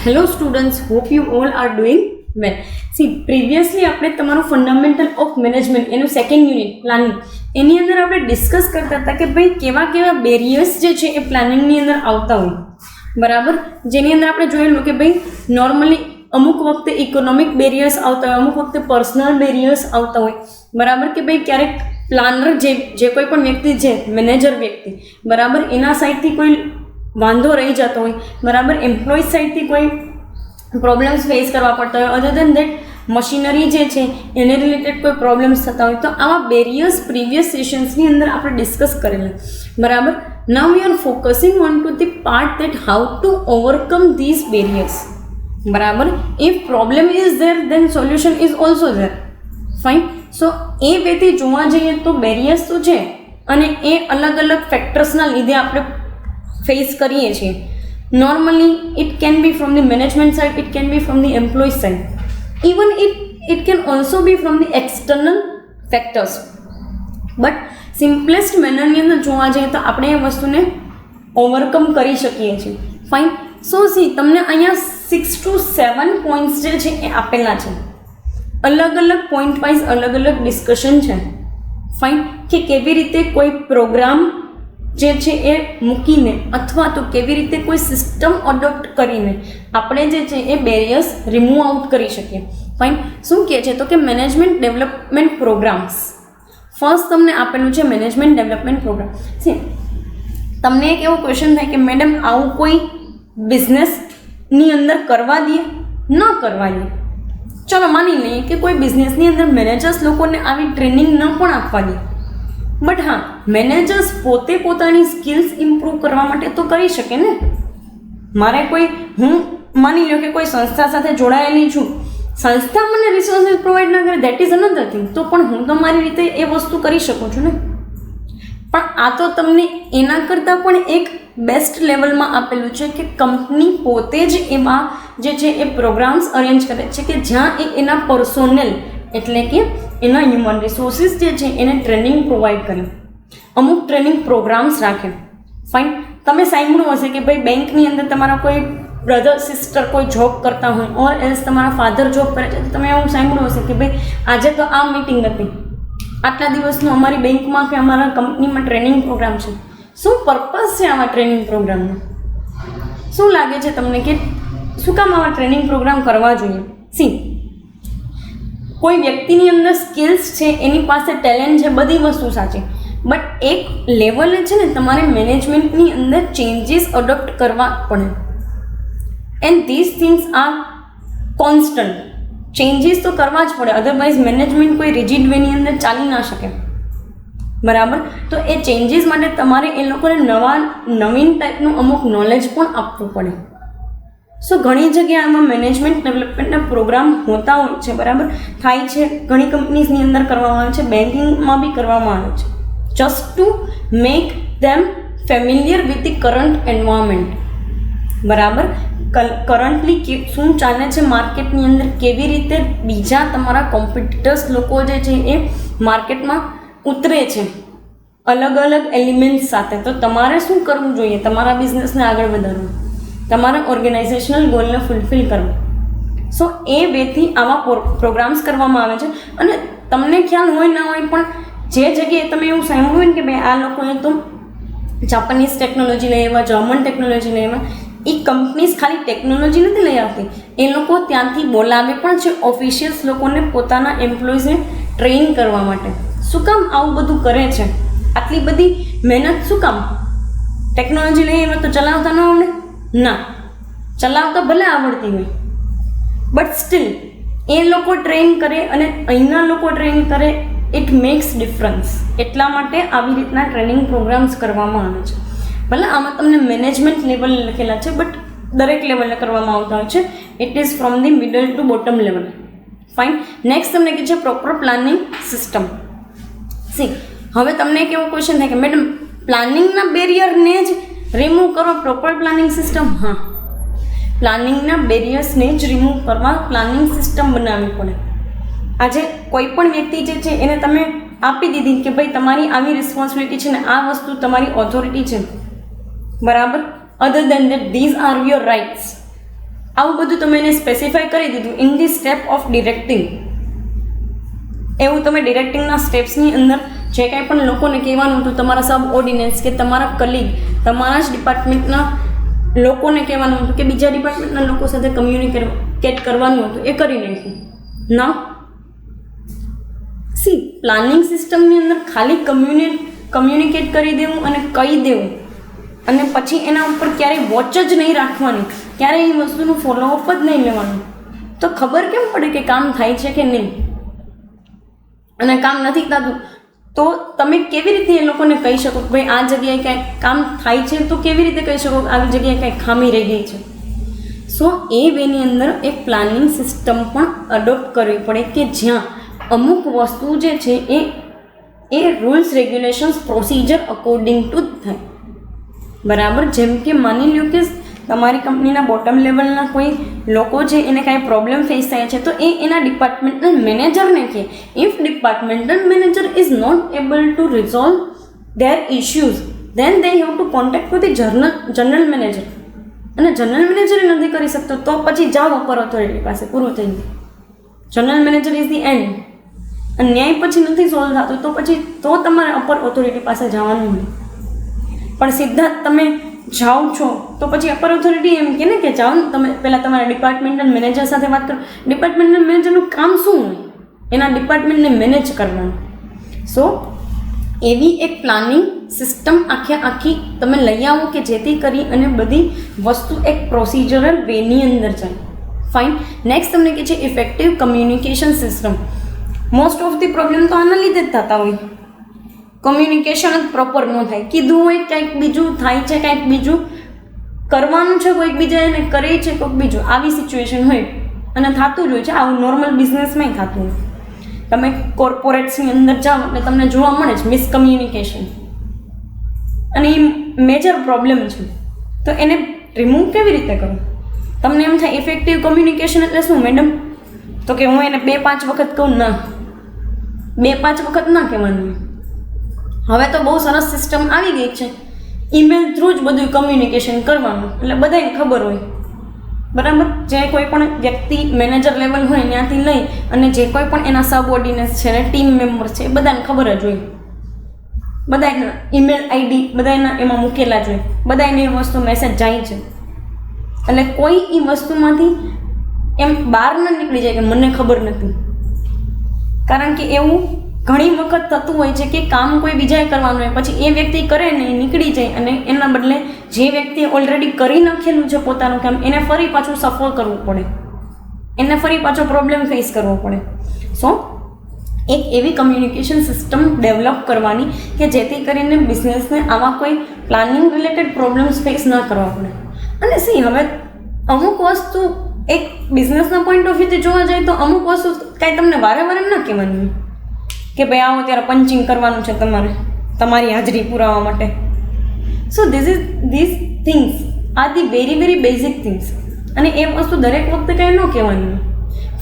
Hello students, hope you all are doing well. See, previously આપણે તમારું fundamental of management એનું second unit planning એની અંદર આપણે discuss કરતા હતા કે ભાઈ કેવા કેવા બેરિયર્સ જે છે એ પ્લાનિંગની અંદર આવતા હોય, બરાબર. જેની અંદર આપણે જોયેલું કે ભાઈ નોર્મલી અમુક વખતે ઇકોનોમિક બેરિયર્સ આવતા હોય, અમુક વખતે પર્સનલ બેરિયર્સ આવતા હોય, બરાબર. કે ભાઈ ક્યારેક પ્લાનર જે કોઈ પણ વ્યક્તિ છે, મેનેજર વ્યક્તિ, બરાબર, એના સાઈડથી કોઈ વાંધો રહી જતો હોય, બરાબર, એમ્પ્લોય સાઈડથી કોઈ પ્રોબ્લેમ્સ ફેસ કરવા પડતા હોય, અધર દેન દેટ મશીનરી જે છે એને રિલેટેડ કોઈ પ્રોબ્લેમ્સ થતા હોય, તો આવા બેરિયર્સ પ્રીવિયસ સેશન્સની અંદર આપણે ડિસ્કસ કરેલા, બરાબર. Now we are focusing on to the part that how to overcome these barriers, બરાબર. If problem is there then solution is also there, fine. So એ વેથી જોવા જઈએ તો બેરિયર્સ તો છે અને એ અલગ અલગ ફેક્ટર્સના લીધે આપણે ફેસ કરીએ છીએ. Normally it can be from the management side, it can be from the employee side, even it can also be from the external factors. But simplest મેનરની અંદર જોવા જઈએ તો આપણે એ વસ્તુને ઓવરકમ કરી શકીએ છીએ, ફાઇન. સો સી તમને અહીંયા 6 to 7 પોઈન્ટ્સ જે છે એ આપેલા છે, અલગ અલગ પોઈન્ટ વાઇઝ અલગ અલગ ડિસ્કશન છે, ફાઇન. કે કેવી રીતે કોઈ પ્રોગ્રામ જે છે એ મૂકીને અથવા તો કેવી રીતે કોઈ સિસ્ટમ અડોપ્ટ કરીને આપણે જે છે એ બેરિયર્સ રિમૂવ આઉટ કરી શકીએ, ફાઇન. શું કહે છે તો કે મેનેજમેન્ટ ડેવલપમેન્ટ પ્રોગ્રામ્સ ફર્સ્ટ તમને આપેલું છે મેનેજમેન્ટ ડેવલપમેન્ટ પ્રોગ્રામ. સી, તમને એક એવો ક્વેશ્ચન થાય કે મેડમ આવું કોઈ બિઝનેસની અંદર કરવા દઈએ, ન કરવા દઈએ. ચલો માની લઈએ કે કોઈ બિઝનેસની અંદર મેનેજર્સ લોકોને આવી ટ્રેનિંગ ન પણ આપવા દે, બટ હા, મેનેજર્સ પોતે પોતાની સ્કિલ્સ ઇમ્પ્રૂવ કરવા માટે તો કરી શકે ને. મારે કોઈ, હું માની લો કે કોઈ સંસ્થા સાથે જોડાયેલી છું, સંસ્થા મને રિસોર્સિસ પ્રોવાઈડ ના કરે, દેટ ઇઝ અનધર થિંગ, તો પણ હું તો મારી રીતે એ વસ્તુ કરી શકું છું ને. પણ આ તો તમને એના કરતાં પણ એક બેસ્ટ લેવલમાં આપેલું છે કે કંપની પોતે જ એમાં જે છે એ પ્રોગ્રામ્સ અરેન્જ કરે છે કે જ્યાં એ એના પર્સોનેલ એટલે કે એના હ્યુમન રિસોર્સિસ જે છે એને ટ્રેનિંગ પ્રોવાઈડ કરે, અમુક ટ્રેનિંગ પ્રોગ્રામ્સ રાખે, ફાઇન. તમે સાંભળ્યું હશે કે ભાઈ બેંકની અંદર તમારા કોઈ બ્રધર સિસ્ટર કોઈ જોબ કરતા હોય ઓર એલ્સ તમારા ફાધર જોબ કરે છે, તો તમે એવું સાંભળ્યું હશે કે ભાઈ આજે તો આ મીટિંગ હતી, આટલા દિવસનું અમારી બેંકમાં કે અમારા કંપનીમાં ટ્રેનિંગ પ્રોગ્રામ છે. શું પર્પઝ છે આવા ટ્રેનિંગ પ્રોગ્રામનો? શું લાગે છે તમને કે શું કામ આવા ટ્રેનિંગ પ્રોગ્રામ કરવા જોઈએ? સી, કોઈ વ્યક્તિની અંદર સ્કિલ્સ છે, એની પાસે ટેલેન્ટ છે, બધી વસ્તુ સાચી, બટ એક લેવલે છે ને તમારે મેનેજમેન્ટની અંદર ચેન્જીસ અડોપ્ટ કરવા પડે, and this things are constant. Changes તો કરવા જ પડે, અધરવાઇઝ મેનેજમેન્ટ કોઈ રિજિડ વેની અંદર ચાલી ના શકે, બરાબર. તો એ ચેન્જીસ માટે તમારે એ લોકોને નવીન ટાઈપનું અમુક નોલેજ પણ આપવું પડે. સો ઘણી જગ્યાએ આમાં મેનેજમેન્ટ ડેવલપમેન્ટના પ્રોગ્રામ હોતા હોય છે, બરાબર, થાય છે, ઘણી કંપનીઝની અંદર કરવામાં આવે છે, બેન્કિંગમાં બી કરવામાં આવે છે, just to make them familiar with the current environment, બરાબર. કરન્ટલી શું ચાલે છે માર્કેટની અંદર, કેવી રીતે બીજા તમારા કોમ્પિટિટર્સ લોકો જે છે એ માર્કેટમાં ઉતરે છે અલગ અલગ એલિમેન્ટ્સ સાથે, તો તમારે શું કરવું જોઈએ તમારા બિઝનેસને આગળ વધારવું, તમારા ઓર્ગેનાઇઝેશનલ ગોલને ફૂલફિલ કરવો. સો એ વેથી આવા પ્રોગ્રામ્સ કરવામાં આવે છે. અને તમને ખ્યાલ હોય ના હોય પણ જે જગ્યાએ તમે એવું સાંભળ્યું ને કે ભાઈ આ લોકોએ તો જાપાનીઝ ટેકનોલોજી લઈ આવ્યા, જર્મન ટેકનોલોજી લઈ આવ્યા, એ કંપનીઝ ખાલી ટેકનોલોજી નથી લઈ આવતી, એ લોકો ત્યાંથી બોલાવે પણ છે ઓફિશિયલ્સ લોકોને પોતાના એમ્પ્લોઈઝને ટ્રેન કરવા માટે. શું કામ આવું બધું કરે છે? આટલી બધી મહેનત શું કામ? ટેકનોલોજી લઈ આવ્યા તો ચલાવતા ન આવડે? ના, ચલાવતા ભલે આવડતી હોય, બટ સ્ટીલ એ લોકો ટ્રેન કરે અને અહીંના લોકો ટ્રેન કરે, ઇટ મેક્સ ડિફરન્સ. એટલા માટે આવી રીતના ટ્રેનિંગ પ્રોગ્રામ્સ કરવામાં આવે છે. ભલે આમાં તમને મેનેજમેન્ટ લેવલ લખેલા છે, બટ દરેક લેવલે કરવામાં આવતા હોય છે. It is from the middle two bottom level, fine. Next તમને કહે છે પ્રોપર પ્લાનિંગ સિસ્ટમ. સી, હવે તમને એક એવો ક્વેશ્ચન થાય કે મેડમ પ્લાનિંગના બેરિયરને જ રિમૂવ કરો, પ્રોપર પ્લાનિંગ સિસ્ટમ? હા, પ્લાનિંગના બેરિયર્સને જ રિમૂવ કરવા પ્લાનિંગ સિસ્ટમ બનાવવી પડે. આજે કોઈ પણ વ્યક્તિ જે છે એને તમે આપી દીધી કે ભાઈ તમારી આવી રિસ્પોન્સિબિલિટી છે ને આ વસ્તુ તમારી ઓથોરિટી છે, બરાબર. Other than that these are your rights, આવું બધું તમે એને સ્પેસિફાઈ કરી દીધું in the step of directing. એવું તમે ડિરેક્ટિંગના સ્ટેપ્સની અંદર જે કાંઈ પણ લોકોને કહેવાનું હતું, તમારા સબ ઓર્ડિનન્સ કે તમારા કલીગ, તમારા જ ડિપાર્ટમેન્ટના લોકોને કહેવાનું હતું કે બીજા ડિપાર્ટમેન્ટના લોકો સાથે કમ્યુનિકેટ કરવાનું હતું, એ કરી નાખ્યું. ના, સી પ્લાનિંગ સિસ્ટમની અંદર ખાલી કમ્યુનિકેટ કરી દેવું અને કહી દેવું અને પછી એના ઉપર ક્યારેય વોચ જ નહીં રાખવાની, ક્યારેય એ વસ્તુનું ફોલોઅપ જ નહીં લેવાનું, તો ખબર કેમ પડે કે કામ થાય છે કે નહીં? અને કામ નથી થતું તો તમે કેવી રીતે એ લોકોને કહી શકો કે ભાઈ આ જગ્યાએ કાંઈ કામ થાય છે, તો કેવી રીતે કહી શકો કે આવી જગ્યાએ કાંઈ ખામી રહી ગઈ છે? સો એ વેની અંદર એક પ્લાનિંગ સિસ્ટમ પણ અડોપ્ટ કરવી પડે કે જ્યાં અમુક વસ્તુ જે છે એ rules regulations procedure according to જ થાય. બરાબર. જેમ કે માની લ્યો કે તમારી કંપનીના બોટમ લેવલના કોઈ લોકો છે એને કાંઈ પ્રોબ્લેમ ફેસ થાય છે, તો એ એના ડિપાર્ટમેન્ટલ મેનેજરને કહે. If departmental manager is not able to resolve their issues then they have to contact with the general manager. અને જનરલ મેનેજર નથી કરી શકતો તો પછી જાઓ અપર ઓથોરિટી પાસે, પૂરું થઈ ગયું. General manager is the end. અને ન્યાય પછી નથી સોલ્વ થતું તો પછી તો તમારે અપર ઓથોરિટી પાસે જવાનું હોય. પણ સીધા જ તમે જાઓ છો તો પછી અપર ઓથોરિટી એમ કહે ને કે જાઓ ને તમે પહેલાં તમારા ડિપાર્ટમેન્ટલ મેનેજર સાથે વાત કરો. ડિપાર્ટમેન્ટલ મેનેજરનું કામ શું હોય? એના ડિપાર્ટમેન્ટને મેનેજ કરવાનું. સો એવી એક પ્લાનિંગ સિસ્ટમ આખી તમે લઈ આવો કે જેથી કરી અને બધી વસ્તુ એક પ્રોસિજરલ વેની અંદર જાય. ફાઇન. નેક્સ્ટ તમને કહે છે effective communication system. Most of the problem તો આના લીધે જ થતા હોય. કમ્યુનિકેશન જ પ્રોપર ન થાય, કીધું હોય કંઈક બીજું થાય છે, કંઈક બીજું કરવાનું છે કોઈક બીજા એને કરે છે કોઈક બીજું, આવી સિચ્યુએશન હોય અને થતું જ હોય છે. આવું નોર્મલ બિઝનેસમાં થતું હોય. તમે કોર્પોરેટ્સની અંદર જાઓ એટલે તમને જોવા મળે છે મિસકમ્યુનિકેશન, અને એ મેજર પ્રોબ્લેમ છે. તો એને રિમૂવ કેવી રીતે કરો? તમને એમ થાય ઇફેક્ટિવ કમ્યુનિકેશન એટલે શું મેડમ? તો કે હું એને 2-5 વખત કહું. ના, 2-5 વખત ના કહેવાનું. હવે તો બહુ સરસ સિસ્ટમ આવી ગઈ છે, ઈમેલ થ્રુ જ બધું કમ્યુનિકેશન કરવાનું, એટલે બધાને ખબર હોય. બરાબર. જે કોઈ પણ વ્યક્તિ મેનેજર લેવલ હોય ત્યાંથી લઈ અને જે કોઈ પણ એના સબઓર્ડિનેટ્સ છે ને ટીમ મેમ્બર્સ છે એ બધાને ખબર જ હોય. બધાના ઈમેલ આઈડી બધાના એમાં મૂકેલા જ હોય, બધાને એ વસ્તુ મેસેજ જાય છે. એટલે કોઈ એ વસ્તુમાંથી એમ બહાર ન નીકળી જાય કે મને ખબર નથી. કારણ કે એવું ઘણી વખત થતું હોય છે કે કામ કોઈ બીજાએ કરવાનું હોય, પછી એ વ્યક્તિ કરે ને એ નીકળી જાય અને એના બદલે જે વ્યક્તિએ ઓલરેડી કરી નાખેલું છે પોતાનું કામ એને ફરી પાછું સફર કરવું પડે, એને ફરી પાછો પ્રોબ્લેમ ફેસ કરવો પડે. સો એક એવી કમ્યુનિકેશન સિસ્ટમ ડેવલપ કરવાની કે જેથી કરીને બિઝનેસને આવા કોઈ પ્લાનિંગ રિલેટેડ પ્રોબ્લેમ્સ ફેસ ના કરવા પડે. અને સી હવે અમુક વસ્તુ એક બિઝનેસના પોઈન્ટ ઓફ વ્યૂથી જોવા જાય તો અમુક વસ્તુ કાંઈ તમને વારે વારે ના કહેવાની કે ભાઈ આવો ત્યારે પંચિંગ કરવાનું છે તમારે તમારી હાજરી પુરાવા માટે. So this things are the very basic things, અને એ વસ્તુ દરેક વખતે કાંઈ ન કહેવાની.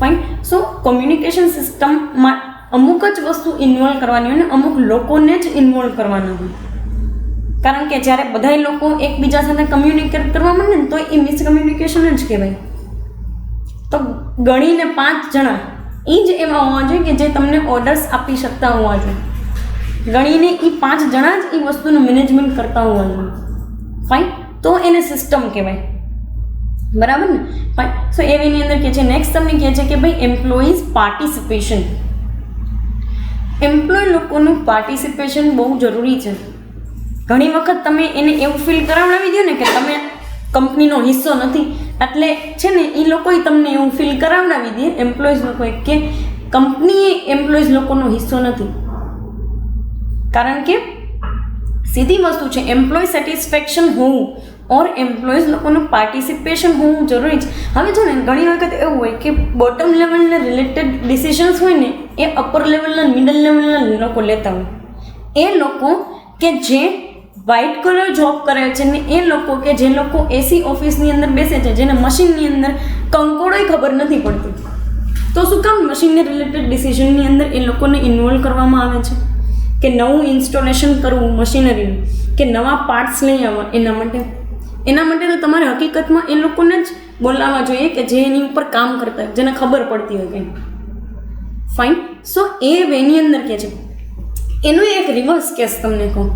ફાઇન. સો કોમ્યુનિકેશન સિસ્ટમમાં અમુક જ વસ્તુ ઇન્વોલ્વ કરવાની હોય ને અમુક લોકોને જ ઇન્વોલ્વ કરવાના હોય. કારણ કે જ્યારે બધા લોકો એકબીજા સાથે કમ્યુનિકેટ કરવા માંડે ને તો એ મિસકમ્યુનિકેશન જ કહેવાય. તો ગણીને 5 જણા એ જ એવા હોવા જોઈએ કે જે તમને ઓર્ડર્સ આપી શકતા હોવા જોઈએ. ગણીને એ 5 જણા જ એ વસ્તુનું મેનેજમેન્ટ કરતા હોવા જોઈએ. ફાઇન. તો એને સિસ્ટમ કહેવાય. બરાબર ને? ફાઇન. સો એની અંદર કહે છે નેક્સ્ટ તમને કહે છે કે ભાઈ એમ્પ્લોઈઝ પાર્ટિસિપેશન. એમ્પ્લોય લોકોનું પાર્ટિસિપેશન બહુ જરૂરી છે. ઘણી વખત તમે એને એવું ફીલ કરાવડાવી દો ને કે તમે કંપનીનો હિસ્સો નથી, એટલે છે ને એ લોકોએ તમને એવું ફીલ કરાવડાવી દે એમ્પ્લોઈઝ લોકોએ કે કંપની એમ્પ્લોઈઝ લોકોનો હિસ્સો નથી. કારણ કે સીધી વસ્તુ છે એમ્પ્લોય સેટિસ્ફેક્શન હોવું ઓર એમ્પ્લોઈઝ લોકોનું પાર્ટિસિપેશન હોવું જરૂરી છે. હવે જો ને ઘણી વખત એવું હોય કે બોટમ લેવલના રિલેટેડ ડિસિઝન્સ હોય ને એ અપર લેવલના મિડલ લેવલના લોકો લેતા હોય. એ લોકો કે જે વ્હાઇટ કલર જોબ કરે છે ને એ લોકો કે જે લોકો એસી ઓફિસની અંદર બેસે છે, જેને મશીનની અંદર કંકોડોય ખબર નથી પડતી, તો શું કામ મશીનને રિલેટેડ ડિસિઝનની અંદર એ લોકોને ઇન્વોલ્વ કરવામાં આવે છે કે નવું ઇન્સ્ટોલેશન કરવું મશીનરીનું કે નવા પાર્ટ્સ લઈ આવવા એના માટે. એના માટે તો તમારે હકીકતમાં એ લોકોને જ બોલાવવા જોઈએ કે જે એની ઉપર કામ કરતા હોય, જેને ખબર પડતી હોય કંઈ. ફાઇન. સો એ વેની અંદર કે છે એનું એક રિવર્સ કેસ તમને કહું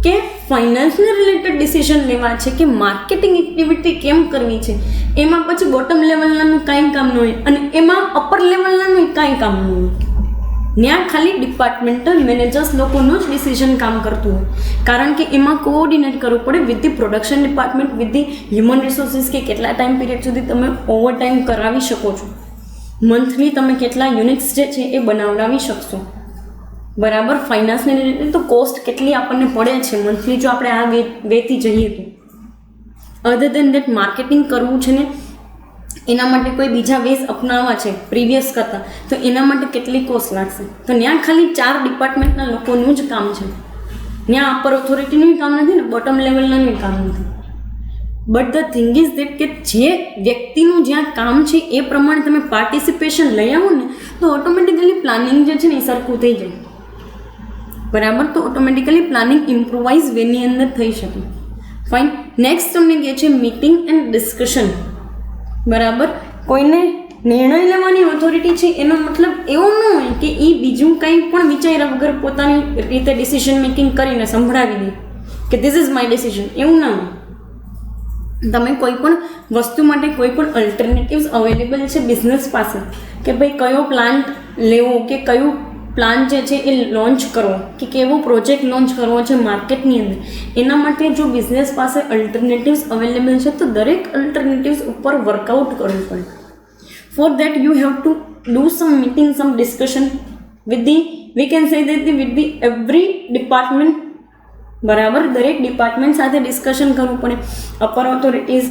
કે ફાઇનાન્સને રિલેટેડ ડિસિઝન લેવા છે કે માર્કેટિંગ એક્ટિવિટી કેમ કરવી છે, એમાં પછી બોટમ લેવલનાનું કાંઈ કામ ન હોય અને એમાં અપર લેવલનાનું કાંઈ કામ ન હોય. ત્યાં ખાલી ડિપાર્ટમેન્ટલ મેનેજર્સ લોકોનું જ ડિસિઝન કામ કરતું હોય, કારણ કે એમાં કોઓર્ડિનેટ કરવું પડે with the production department, with the human resources કે કેટલા ટાઈમ પીરિયડ સુધી તમે ઓવર ટાઈમ કરાવી શકો છો, મંથલી તમે કેટલા યુનિટ્સ જે છે એ બનાવડાવી શકશો. બરાબર. ફાઇનાન્સને રિલેટેડ તો કોસ્ટ કેટલી આપણને પડે છે મંથલી જો આપણે આ વેથી જઈએ તો. અધર દેન દેટ માર્કેટિંગ કરવું છે ને એના માટે કોઈ બીજા વેઝ અપનાવવા છે પ્રીવિયસ કરતાં, તો એના માટે કેટલી કોસ્ટ લાગશે. તો ત્યાં ખાલી 4 ડિપાર્ટમેન્ટના લોકોનું જ કામ છે, ત્યાં અપર ઓથોરિટીનું કામ નથી ને બોટમ લેવલનું કામ નથી. But the thing is that કે જે વ્યક્તિનું જ્યાં કામ છે એ પ્રમાણે તમે પાર્ટિસિપેશન લઈ આવો ને તો ઓટોમેટિકલી પ્લાનિંગ જે છે ને એ સરખું થઈ જાય. બરાબર. તો ઓટોમેટિકલી પ્લાનિંગ ઇમ્પ્રોવાઇઝ વેની અંદર થઈ શકે. ફાઇન. નેક્સ્ટ તમને કહે છે મીટિંગ એન્ડ ડિસ્કશન. બરાબર. કોઈને નિર્ણય લેવાની ઓથોરિટી છે એનો મતલબ એવો ન હોય કે એ બીજું કંઈ પણ વિચાર્યા વગર પોતાની રીતે ડિસિઝન મેકિંગ કરીને સંભળાવી દે કે ધીસ ઇઝ માય ડિસિઝન, એવું ના હોય. તમે કોઈ પણ વસ્તુ માટે કોઈ પણ અલ્ટરનેટિવ્સ અવેલેબલ છે બિઝનેસ પાસે કે ભાઈ કયો પ્લાન્ટ લેવો કે કયું પ્લાન જે છે એ લોન્ચ કરવો કે કેવો પ્રોજેક્ટ લોન્ચ કરવો છે માર્કેટની અંદર, એના માટે જો બિઝનેસ પાસે અલ્ટરનેટિવ્સ અવેલેબલ છે તો દરેક અલ્ટરનેટિવ્સ ઉપર વર્કઆઉટ કરવું પડે. For that you have to do some meeting, some discussion with the we can say that with the every department. બરાબર. દરેક ડિપાર્ટમેન્ટ સાથે ડિસ્કશન કરવું પડે. અપર ઓથોરિટીઝ,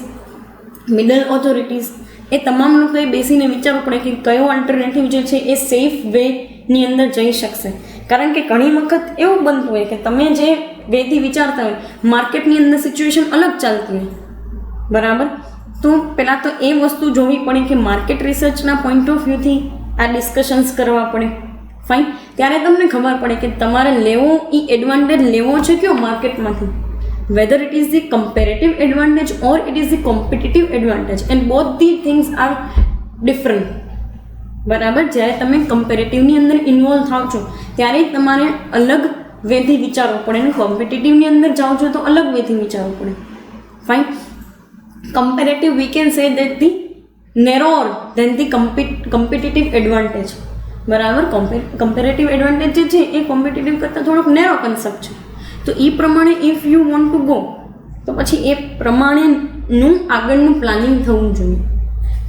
મિડલ ઓથોરિટીઝ, એ તમામ લોકોએ બેસીને વિચારવું પડે કે કયો અલ્ટરનેટિવ જે છે એ સેફ વેની અંદર જઈ શકશે. કારણ કે ઘણી વખત એવું બનતું હોય કે તમે જે વેથી વિચારતા હોય માર્કેટની અંદર સિચ્યુએશન અલગ ચાલતી હોય. બરાબર. તો પહેલાં તો એ વસ્તુ જોવી પડે કે માર્કેટ રિસર્ચના પોઈન્ટ ઓફ વ્યૂથી આ ડિસ્કશન્સ કરવા પડે. ફાઇન. ત્યારે તમને ખબર પડે કે તમારે લેવો એ એડવાન્ટેજ લેવો છે કયો માર્કેટમાંથી, whether it is the comparative advantage or it is the competitive advantage, and both the things are different. બરાબર. જ્યારે તમે કમ્પેરેટિવની અંદર ઇન્વોલ્વ થાવ છો ત્યારે તમારે અલગ વેથી વિચારવું પડે અને કોમ્પિટિટિવની અંદર જાઓ છો તો અલગ વેથી વિચારવું પડે. Fine. Comparative we can say that the narrower than the competitive advantage. બરાબર. કમ્પેરેટિવ એડવાન્ટેજ જે છે એ કોમ્પિટિટિવ કરતાં થોડોક નેરો કન્સેપ્ટ છે. તો એ પ્રમાણે if you want to go તો પછી એ પ્રમાણેનું આગળનું પ્લાનિંગ થવું જોઈએ.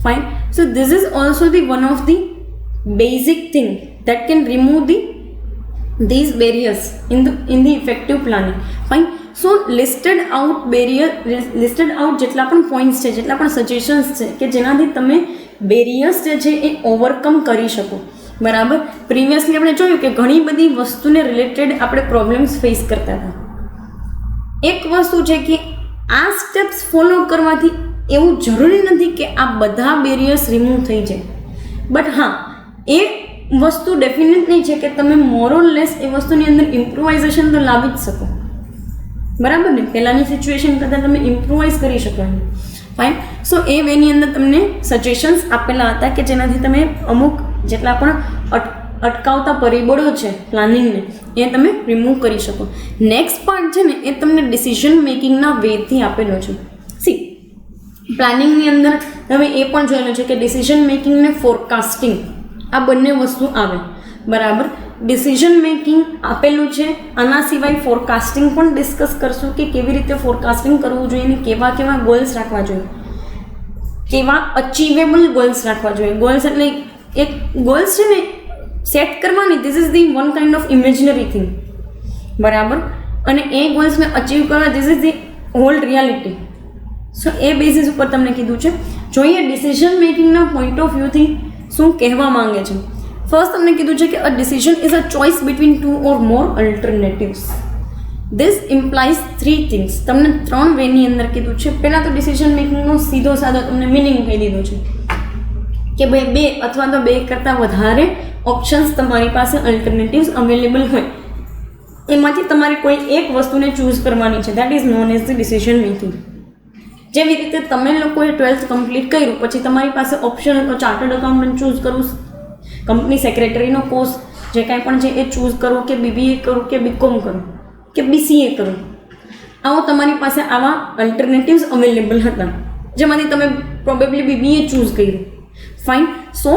Fine. So this is also the one of the basic thing that can remove these barriers in the effective planning. Fine. So listed out જેટલા પણ પોઈન્ટ્સ છે, જેટલા પણ સજેશન્સ છે કે જેનાથી તમે બેરિયર્સ જે છે એ ઓવરકમ કરી શકો. બરાબર. પ્રીવિયસલી આપણે જોયું કે ઘણી બધી વસ્તુને રિલેટેડ આપણે પ્રોબ્લેમ્સ ફેસ કરતા હતા. એક વસ્તુ છે કે આ સ્ટેપ્સ ફોલો કરવાથી એવું જરૂરી નથી કે આ બધા બેરિયર્સ રિમૂવ થઈ જાય, બટ હા એ વસ્તુ ડેફિનેટલી છે કે તમે મોરલેસ એ વસ્તુની અંદર ઇમ્પ્રોવાઇઝેશન તો લાવી જ શકો. બરાબર ને. પહેલાંની સિચ્યુએશન કરતાં તમે ઇમ્પ્રોવાઇઝ કરી શકો. ફાઇન. સો એ વેની અંદર તમને સજેશન્સ આપેલા હતા કે જેનાથી તમે અમુક જેટલા પણ અટકાવતા પરિબળો છે પ્લાનિંગને એ તમે રિમૂવ કરી શકો. નેક્સ્ટ પાર્ટ છે ને એ તમને ડિસિઝન મેકિંગના વેથી આપેલો છે. સી પ્લાનિંગની અંદર તમે એ પણ જોયેલું છે કે ડિસિઝન મેકિંગ ને ફોરકાસ્ટિંગ આ બંને વસ્તુ આવે. બરાબર. ડિસિઝન મેકિંગ આપેલું છે, આના સિવાય ફોરકાસ્ટિંગ પણ ડિસ્કસ કરશું કે કેવી રીતે ફોરકાસ્ટિંગ કરવું જોઈએ અને કેવા કેવા ગોલ્સ રાખવા જોઈએ, કેવા અચીવેબલ ગોલ્સ રાખવા જોઈએ. ગોલ્સ એટલે એક ગોલ્સ છે ને સેટ કરવાની, this is the one kind of imaginary thing. બરાબર. અને એ ગોલ્સને અચીવ કરવા this is the whole reality. So એ બેઝિસ ઉપર તમને કીધું છે. જોઈએ ડિસિઝન મેકિંગના પોઈન્ટ ઓફ વ્યૂથી શું કહેવા માંગે છે. ફર્સ્ટ તમને કીધું છે કે a decision is a choice between 2 or more alternatives. This implies 3 things. તમને 3 વેની અંદર કીધું છે. પહેલાં તો ડિસિઝન મેકિંગનો સીધો સાદો તમને મિનિંગ કહી દીધો છે કે ભાઈ 2 અથવા તો 2 કરતાં વધારે ઓપ્શન્સ તમારી પાસે અલ્ટરનેટિવ્સ અવેલેબલ હોય, એમાંથી તમારે કોઈ એક વસ્તુને ચૂઝ કરવાની છે. That is known as the decision making. જેવી રીતે તમે લોકોએ 12th કમ્પ્લીટ કર્યું પછી તમારી પાસે ઓપ્શન હતો ચાર્ટર્ડ અકાઉન્ટન્ટ ચૂઝ કરવું, કંપની સેક્રેટરીનો કોર્સ જે કાંઈ પણ છે એ ચૂઝ કરો, કે BBA કરો, કે BCom કરો, કે BCA કરો. આવો તમારી પાસે આવા અલ્ટરનેટિવ્સ અવેલેબલ હતા જેમાંથી તમે પ્રોબેબલી BBA ચૂઝ કર્યું. ફાઇન. સો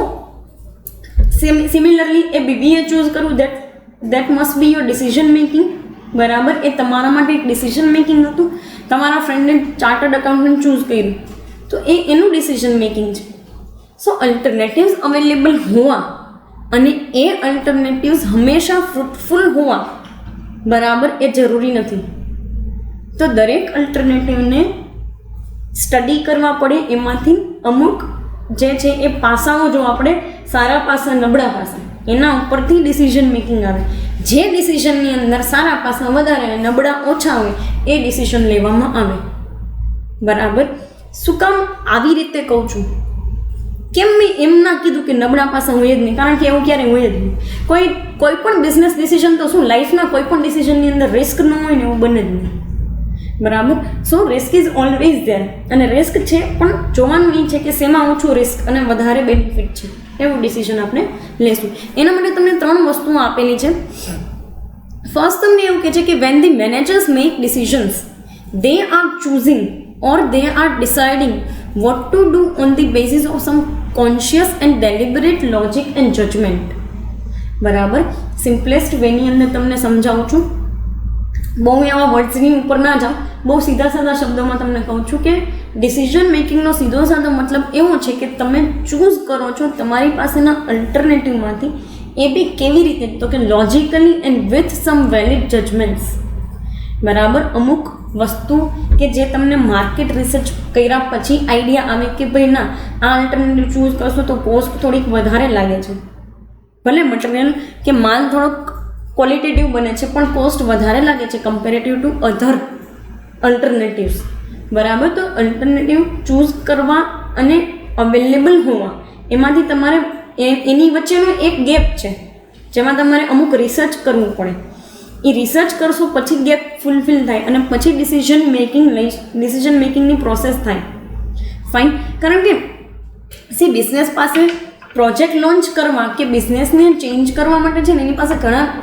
સિમિલરલી એ BBA ચૂઝ કરવું that must be your decision making. બરાબર, એ તમારા માટે એક ડિસિઝન મેકિંગ હતું. તમારા ફ્રેન્ડને ચાર્ટર્ડ અકાઉન્ટન્ટ ચૂઝ કર્યું તો એ એનું ડિસિઝન મેકિંગ છે. સો અલ્ટરનેટિવ્સ અવેલેબલ હોવા અને એ અલ્ટરનેટિવ્સ હંમેશા ફ્રૂટફુલ હોવા બરાબર એ જરૂરી નથી. તો દરેક અલ્ટરનેટિવને સ્ટડી કરવા પડે, એમાંથી અમુક જે છે એ પાસાઓ જો આપણે સારા પાસા નબળા પાસા એના ઉપરથી ડિસિઝન મેકિંગ આવે. જે ડિસિઝનની અંદર સારા પાસા વધારે નબળા ઓછા હોય એ ડિસિઝન લેવામાં આવે. બરાબર. શું કામ આવી રીતે કહું છું? કેમ મેં એમ ના કીધું કે નબળા પાસા હોય જ નહીં, કારણ કે એવું ક્યારેય હોય જ નહીં. કોઈ પણ બિઝનેસ ડિસિઝન તો શું લાઈફના કોઈ પણ ડિસિઝનની અંદર રિસ્ક ન હોય ને એવું બને જ નહીં. બરાબર. સો રિસ્ક ઇઝ ઓલવેઝ ધેર, અને રિસ્ક છે પણ જોવાનું એ છે કે શેમાં ઓછું રિસ્ક અને વધારે બેનિફિટ છે એવું ડિસિઝન આપણે લેશું. એના માટે તમને 3 વસ્તુઓ આપેલી છે. ફર્સ્ટ તમને એવું કહે છે કે when the managers make decisions they are choosing or they are deciding what to do on the basis of some conscious and deliberate logic and judgment. બરાબર. સિમ્પલેસ્ટ વેની અંદર તમને સમજાવું છું, બહુ એવા વર્ડ્સની ઉપર ના જાઉં, બહુ સીધા સાદા શબ્દોમાં તમને કહું છું કે ડિસિઝન મેકિંગનો સીધો સાદો મતલબ એવો છે કે તમે ચૂઝ કરો છો તમારી પાસેના અલ્ટરનેટિવમાંથી, એ બી કેવી રીતે, તો કે logically and with some valid judgements. બરાબર. અમુક વસ્તુ કે જે તમને માર્કેટ રિસર્ચ કર્યા પછી આઈડિયા આવે કે ભાઈ ના આ અલ્ટરનેટિવ ચૂઝ કરશો તો કોસ્ટ થોડીક વધારે લાગે છે, ભલે મટીરિયલ કે માલ થોડોક ક્વોલિટેટિવ બને છે પણ કોસ્ટ વધારે લાગે છે કમ્પેરેટિવ ટુ અધર અલ્ટરનેટિવ્સ. બરાબર. તો અલ્ટરનેટિવ ચૂઝ કરવા અને અવેલેબલ હોવા એમાંથી તમારે એની વચ્ચેનો એક ગેપ છે જેમાં તમારે અમુક રિસર્ચ કરવું પડે. એ રિસર્ચ કરશો પછી ગેપ ફૂલફિલ થાય અને પછી ડિસિઝન મેકિંગની પ્રોસેસ થાય. ફાઇન. કારણ કે સી બિઝનેસ પાસે પ્રોજેક્ટ લોન્ચ કરવા કે બિઝનેસને ચેન્જ કરવા માટે છે ને એની પાસે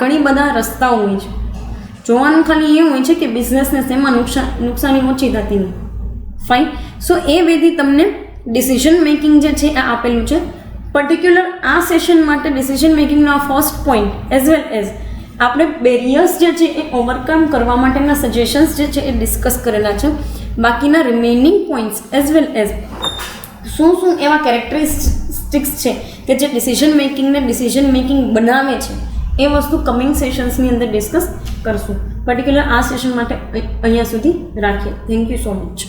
ઘણી બધા રસ્તાઓ હોય છે. જોવાનું ખાલી એ હોય છે કે બિઝનેસને શેમાં નુકસાની ઓછી થતી નહીં. ફાઇન. સો એ વેથી તમને ડિસિઝન મેકિંગ જે છે એ આપેલું છે. પર્ટિક્યુલર આ સેશન માટે ડિસિઝન મેકિંગનો આ first point as well as આપણે બેરિયર્સ જે છે એ ઓવરકમ કરવા માટેના સજેશન્સ જે છે એ ડિસ્કસ કરેલા છે. બાકીના રિમેઇનિંગ પોઈન્ટ્સ એઝ વેલ એઝ શું એવા કેરેક્ટરિસ્ટિક્સ છે કે જે ડિસિઝન મેકિંગ બનાવે છે એ વસ્તુ કમિંગ સેશન્સની અંદર ડિસ્કસ કરશું. પર્ટિક્યુલર આ સેશન માટે અહીંયા સુધી રાખીએ. Thank you so much.